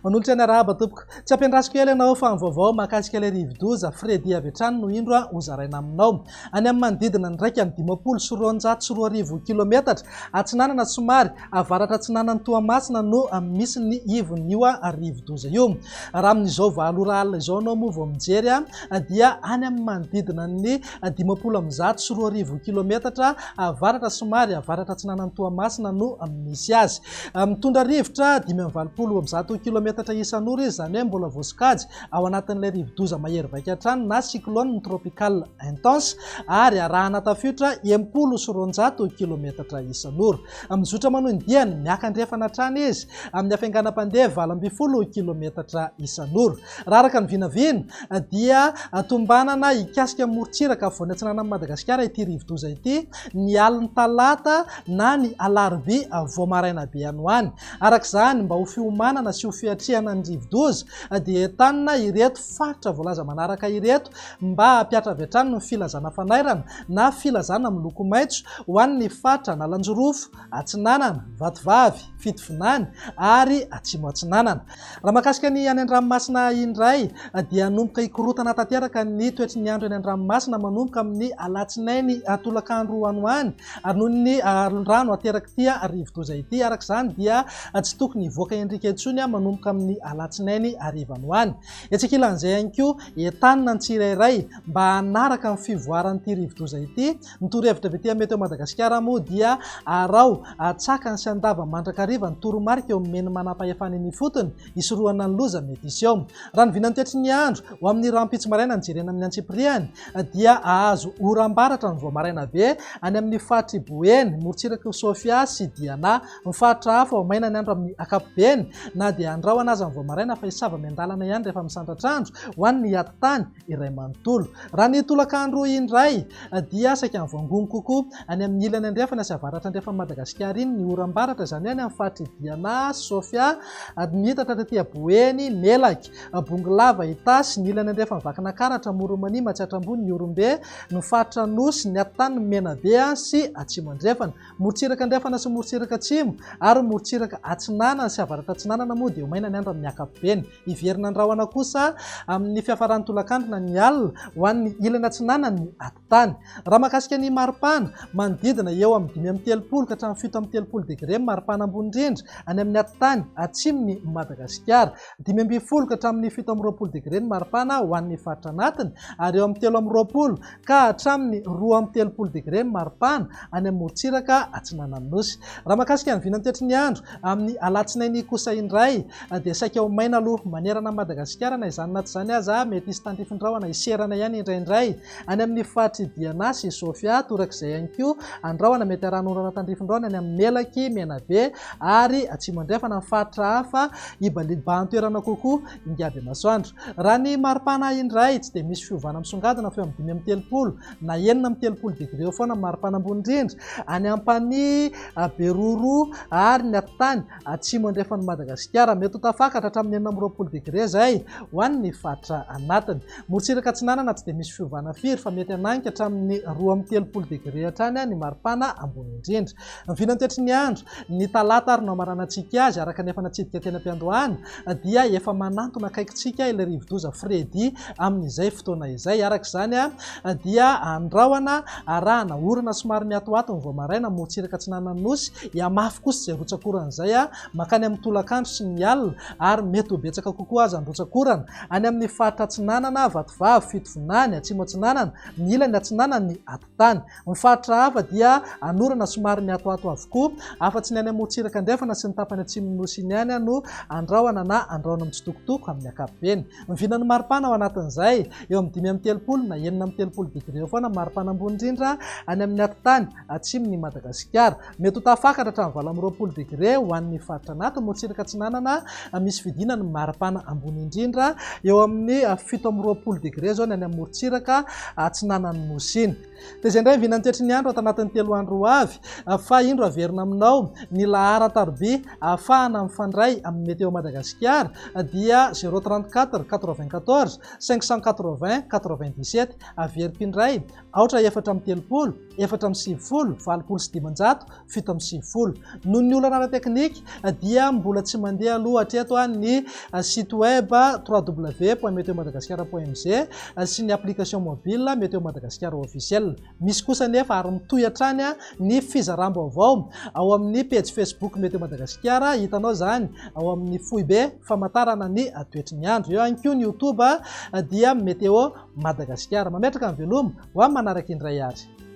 Manolotra ny arahaba tompoko. Tsy ampiandrasiko kely ianao fa ny vaovao mahakasika ilay rivo-doza Fredy avy hatrany no indro hozaraina aminao. Any amin'ny manodidina ny 1,940 kilometatra atsinanana somary avaratra atsinanan'ny Toamasina no misy ny ivon'io rivo-doza io. Raha amin'izao valora alina izao anao moa vao mijery dia any amin'ny manodidina ny 520 kilometatra avaratra somary avaratra atsinanan'ny Toamasina no misy azy. Mitondra rivotra 520 kilometatra isan'ora izy, izany hoe mbola voasokajy ao anatin'ilay rivo-doza mahery vaika hatrany na cyclone tropical intense, ary arahana tafiotra 80 kilometatra isan'ora. Mizotra manondiany miakandrefana hatrany izy amin'ny hafainganam-pandeha 20 kilometatra isan'ora. Raha araka ny vinavina dia tombanana hikasika morontsiraka vao niatsinana amin'ny Madagasikara ity rivo-doza ity ny aliny talata na ny alarobia vao maraina be any. Arak'izany mba ho fiomanana sy ho fiatrihana ny rivo-doza dia entanina ireto faritra voalaza manaraka ireto mba hampiatra avy hatrany ny filazana fanairana na filazana miloko maitso ho an'ny faritra Nalanjorofo, Atsinanana, Vatovavy, Fitovinany ary Atsimo Atsinanana. Raha mahakasika ny any an-dranomasina indray dia nomboka hikorotana tanteraka ny toetry ny andro any an-dranomasina manomboka amin'ny alatsinainy tolakandro anoany noho ny rano ateraka ity rivo-doza ity. Arak'izany dia tsy tokony hivoaka endrika intsony manomboka amin'ny alatsinainy hariva-noany. Etsy ankilan'izay ihany koa entanina ny tsirairay mba hanaraka ny fivoaran'ity rivo-doza ity. Ny torohevitra avy ety Meteo Madagasikara moa dia arao tsakany sy andava mandrakariva ny toromarika eo amin'ny manam-pahefana ny fotony isorohana ny loza mety isy eo. Raha ny vinany toetry ny andro ho amin'ny rampitso maraina ny jerena amin'ny Antsipriany dia ahazo oram-baratra ny vao maraina be any amin'ny faritry Boeny, morontsiraka Sofia sy Diana. Ny faritra hafa ao maina ny andro amin'ny akapobeny na dia andrahoana azy ny vao maraina fa hisava miandalana ihany rehefa misandratr'andro ho an'ny atitany iray manontolo. Raha ny tolakandro indray dia saika ny voangono kokoa any amin'ny ilany andrefana sy avaratra andrefan'ny Madagasikara iny ny oram-baratra, izany any amin'ny faritry Diana, Sofia, mitatra tetỳ Boeny, Melaky, Bongolava, Itasy, ny ilany andrefan'ny Vakinankaratra, Moromania, Matsiatrambony, ny Orombe, ny faritra Nosy, ny Atitany, ny Menabe sy Atsimo andrefana. Morontsiraka andrefana sy morontsiraka atsimo ary morontsiraka atsinanana sy avaratra atsinanana moa dia maina ny andro amin'ny akapobeny. Iverina andrahoana kosa amin'ny fiafaran'ny tolakandro na ny alina ho an'ny ilany atsinanana ny atitany. Raha mahakasika ny maripana manodidina eo amin'ny 5 ka hatramin'ny 7 degré maripana ambony indrindra any amin'ny atitany atsimony Madagasikara, 12 ka hatramin'ny 17 degré ny maripana ho an'ny faritra anatiny, ary eo amin'ny 13 ka hatramin'ny 12 degré ny maripana any amin'ny morontsiraka atsinanan'ny Nosy. Raha mahakasika ny vinany toetry ny andro amin'ny alatsinainy kosa indray dia saika ho maina aloha manerana Madagasikara na izany na tsy izany aza mety hisy tandrifindraona iserana ihany indraindray any amin'ny faritry Diana sy Sofia. Torak'izay ihany koa andrahoana mety arahanorana tandrifindraona any amin'ny Melaky, Menabe ary Atsimo andrefana. Ny faritra hafa ibaliban-toerana kokoa ingiaby masoandro. Raha ny maripana indray tsy dia misy fiovana misongadina fa eo amin'ny 5 na 9 degré eo foana maripana ambony indrindra any ampany Beroro ary ny atitany Atsimo andrefan'ny Madagasikara, mety ho tafakatra hatramin'ny 20 degré zay ho an'ny faritra anatiny. Morontsiraka atsinanana tsy dia misy fiovana firy fa mety ananika hatramin'ny 13 degré hatrany ny maripana ambony indrindra. Ny vinany toetry ny andro ny talata ary no amaranantsika azy araka ny efa natsidika teny am-piandohana dia efa manantona akaikitsika ilay rivo-doza Fredy amin'izay fotoana izay. Arak'izany dia andrahoana arahana orana somary miatoato ny vao maraina morontsiraka atsinanan'ny Nosy, mafy kosa izay rotsakoran'izay makany amin'ny tolakandro sy ny alina, ary mety ho betsaka kokoa aza ny rotsakorana any amin'ny faritra Atsinanana, Vatovavy, Fitovinany, Atsimo Atsinanana, ny ilany atsinanana ny atitany. Ny faritra hafa dia anorana somary miatoato avokoa, afa-tsy ny any morontsiraka andrefana sy ny tapany Atsimo Nosy iny ihany no andrahoana na andrahoana mitsitokotoko amin'ny akapobeny. Ny vinany maripana ao anatin'izay eo amin'ny 5 na 9 degré eo foana maripana ambony indrindra any amin'ny atitany atsimony Madagasikara, mety ho tafakatra hatramin'ny 20 degré ho an'ny faritra anatiny. Morontsiraka atsinanana misy fidinany maripana ambony indrindra eo amin'ny 17 degré zao ny any amin'ny morontsiraka atsinanan'ny Nosy iny. Dia izay indray vinany toetry ny andro ato anatin'ny 3 andro avy fa indro averina aminao ny lahara tarobia ahafahana mifandray amin'ny Meteo Madagasikara dia 034 94 580 97 averim-pindray aotra 430 470 valopolo sy dimanjato fito amby sivifolo. Noho ny olana ara teknika dia mbola tsy mandeha aloha hatreto ny site web www.meteomadagascar.mg sy ny application mobile Météo Madagascar officiel. Misy kosa nefa ary mitoy hatrany ny fizaram-baovao ao amin'ny page Facebook Météo Madagascar, hitanao zany ao amin'ny fohy be famantarana ny toetry ny andro. Eo ihany koa ny YouTube dia Météo Madagascar. Mametraka ny veloma ho manaraka indray ary.